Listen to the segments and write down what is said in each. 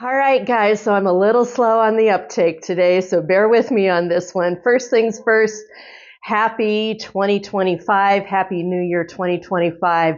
All right, guys, so I'm a little slow on the uptake today, so bear with me on this one. First things first, happy 2025, happy New Year 2025.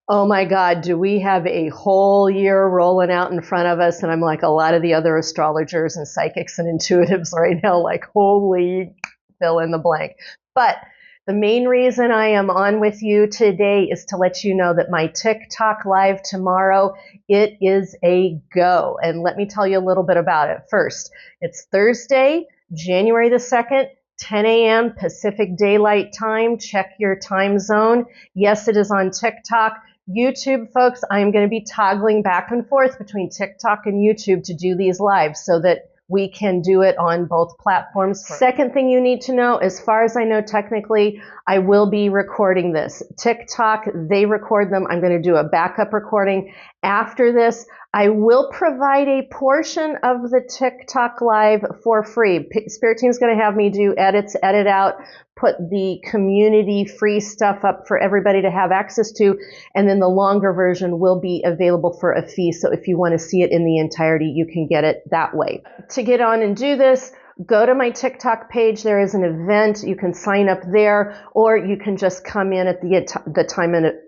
Oh my God, do we have a whole year rolling out in front of us? And I'm like a lot of the other astrologers and psychics and intuitives right now, like, holy, fill in the blank. But the main reason I am on with you today is to let you know that my TikTok live tomorrow, it is a go. And let me tell you a little bit about it. First, it's Thursday, January the 2nd, 10 a.m. Pacific Daylight Time. Check your time zone. Yes, it is on TikTok. YouTube, folks, I'm going to be toggling back and forth between TikTok and YouTube to do these lives so that we can do it on both platforms. Second thing you need to know, as far as I know technically, I will be recording this. TikTok, they record them. I'm going to do a backup recording. After this, I will provide a portion of the TikTok live for free. Spirit Team's going to have me do edits, edit out, put the community free stuff up for everybody to have access to, and then the longer version will be available for a fee. So if you want to see it in the entirety, you can get it that way. To get on and do this, go to my TikTok page. There is an event. You can sign up there, or you can just come in at the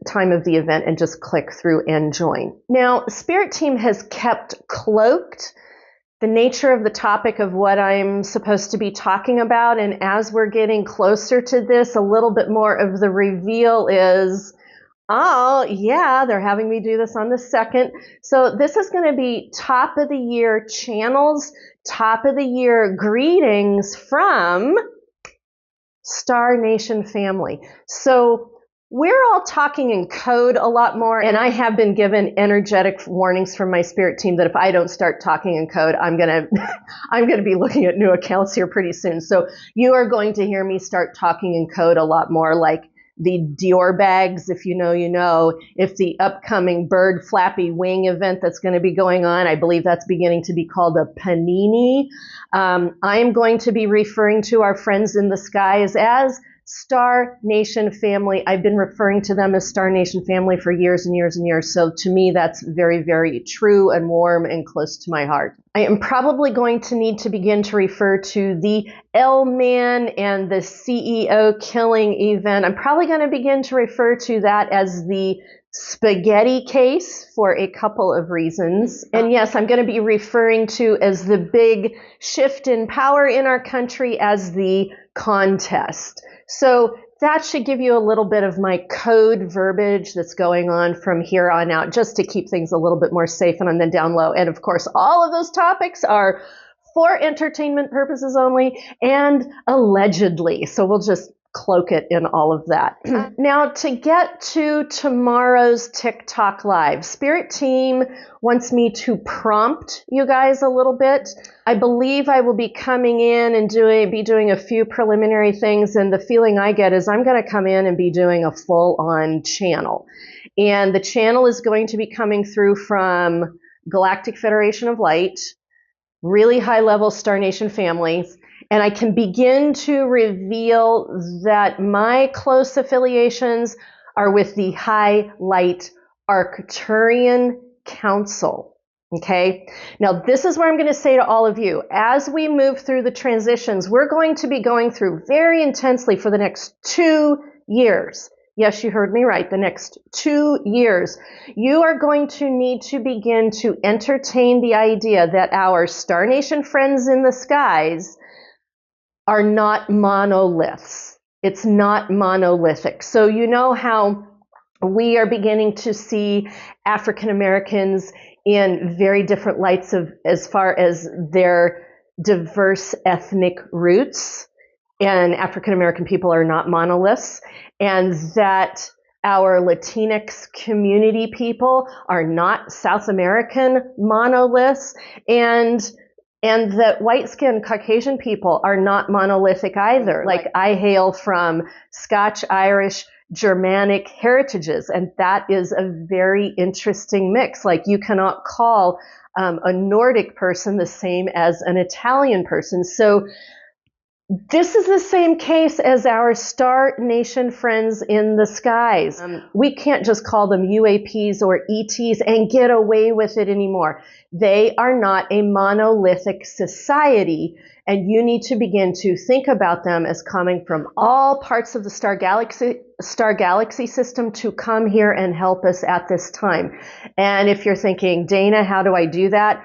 time of the event and just click through and join. Now, Spirit Team has kept cloaked the nature of the topic of what I'm supposed to be talking about. And as we're getting closer to this, a little bit more of the reveal is, oh, yeah, they're having me do this on the 2nd. So this is going to be top of the year channels, top of the year greetings from Star Nation family. So we're all talking in code a lot more, and I have been given energetic warnings from my Spirit Team that if I don't start talking in code, I'm gonna be looking at new accounts here pretty soon. So you are going to hear me start talking in code a lot more, like the Dior bags, if you know, you know. If the upcoming bird flappy wing event that's going to be going on, I believe that's beginning to be called a panini. I am going to be referring to our friends in the skies as Star Nation family. I've been referring to them as Star Nation family for years and years and years. So to me, that's very, very true and warm and close to my heart. I am probably going to need to begin to refer to the L-Man and the CEO killing event. I'm probably going to begin to refer to that as the spaghetti case for a couple of reasons. And yes, I'm going to be referring to as the big shift in power in our country as the contest. So that should give you a little bit of my code verbiage that's going on from here on out, just to keep things a little bit more safe and on the down low. And of course, all of those topics are for entertainment purposes only and allegedly. So we'll just cloak it in all of that. Now, to get to tomorrow's TikTok live, Spirit Team wants me to prompt you guys a little bit. I believe I will be coming in and be doing a few preliminary things, and the feeling I get is I'm going to come in and be doing a full-on channel. And the channel is going to be coming through from Galactic Federation of Light, really high-level Star Nation families, and I can begin to reveal that my close affiliations are with the High Light Arcturian Council. Okay? Now, this is where I'm going to say to all of you, as we move through the transitions, we're going to be going through very intensely for the next 2 years. Yes, you heard me right. The next 2 years, you are going to need to begin to entertain the idea that our Star Nation friends in the skies are not monoliths. It's not monolithic. So you know how we are beginning to see African Americans in very different lights of as far as their diverse ethnic roots, and African American people are not monoliths, and that our Latinx community people are not South American monoliths, and that white-skinned Caucasian people are not monolithic either. Like, I hail from Scotch, Irish, Germanic heritages, and that is a very interesting mix. Like, you cannot call a Nordic person the same as an Italian person. So This is the same case as our star nation friends in the skies. We can't just call them UAPs or ETs and get away with it anymore. They are not a monolithic society, and you need to begin to think about them as coming from all parts of the star galaxy system to come here and help us at this time. And if you're thinking, Dana, how do I do that?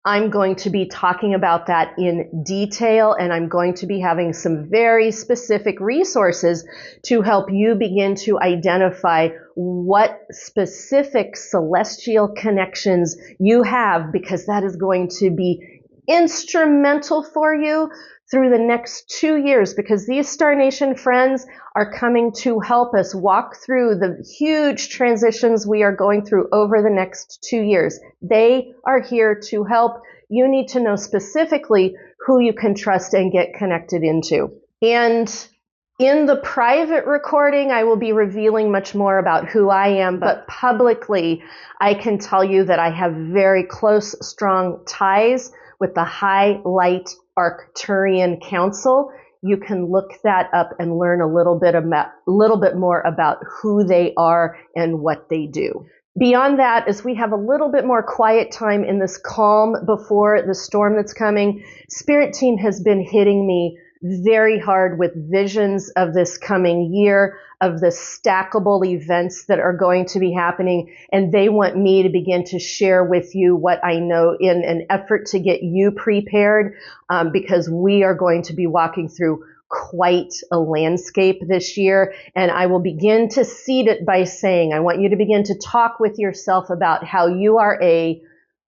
I'm going to be talking about that in detail, and I'm going to be having some very specific resources to help you begin to identify what specific celestial connections you have, because that is going to be instrumental for you through the next 2 years, because these Star Nation friends are coming to help us walk through the huge transitions we are going through over the next 2 years. They are here to help. You need to know specifically who you can trust and get connected into. And in the private recording, I will be revealing much more about who I am, but publicly, I can tell you that I have very close, strong ties with the High Light Arcturian Council. You can look that up and learn a little bit more about who they are and what they do. Beyond that, as we have a little bit more quiet time in this calm before the storm that's coming, Spirit Team has been hitting me very hard with visions of this coming year, of the stackable events that are going to be happening, and they want me to begin to share with you what I know in an effort to get you prepared, because we are going to be walking through quite a landscape this year. And I will begin to seed it by saying, I want you to begin to talk with yourself about how you are a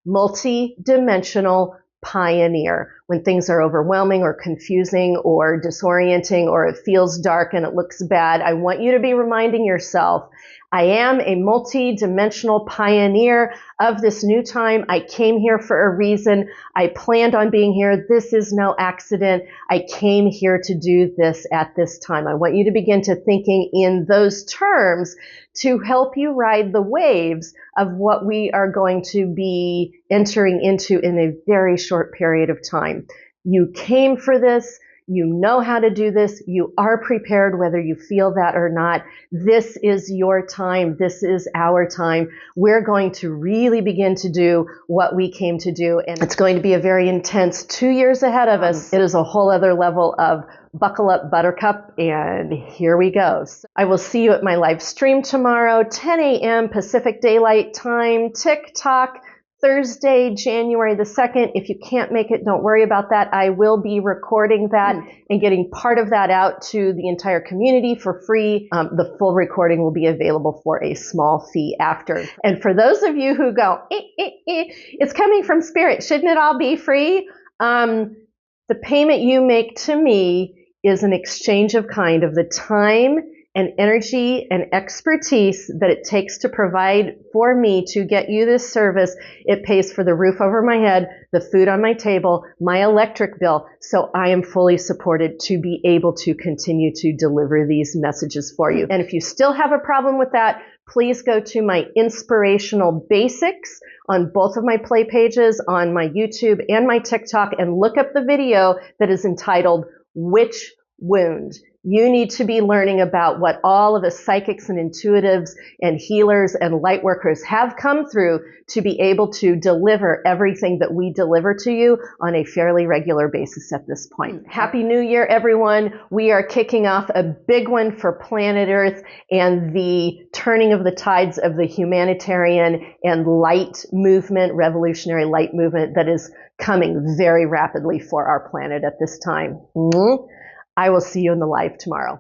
multi-dimensional pioneer. When things are overwhelming or confusing or disorienting, or it feels dark and it looks bad, I want you to be reminding yourself, I am a multi-dimensional pioneer of this new time. I came here for a reason. I planned on being here. This is no accident. I came here to do this at this time. I want you to begin to thinking in those terms to help you ride the waves of what we are going to be entering into in a very short period of time. You came for this. You know how to do this. You are prepared, whether you feel that or not. This is your time. This is our time. We're going to really begin to do what we came to do. And it's going to be a very intense 2 years ahead of us. It is a whole other level of buckle up, buttercup, and here we go. So I will see you at my live stream tomorrow, 10 a.m. Pacific Daylight Time, TikTok, Thursday, January the 2nd. If you can't make it, don't worry about that. I will be recording that and getting part of that out to the entire community for free. The full recording will be available for a small fee after. And for those of you who go, it's coming from Spirit, shouldn't it all be free? The payment you make to me is an exchange of kind of the time and energy and expertise that it takes to provide for me to get you this service. It pays for the roof over my head, the food on my table, my electric bill, so I am fully supported to be able to continue to deliver these messages for you. And if you still have a problem with that, please go to my inspirational basics on both of my play pages, on my YouTube and my TikTok, and look up the video that is entitled Witch Wound. You need to be learning about what all of us psychics and intuitives and healers and light workers have come through to be able to deliver everything that we deliver to you on a fairly regular basis at this point. Happy New Year, everyone. We are kicking off a big one for planet Earth and the turning of the tides of the humanitarian and light movement, revolutionary light movement that is coming very rapidly for our planet at this time. I will see you in the live tomorrow.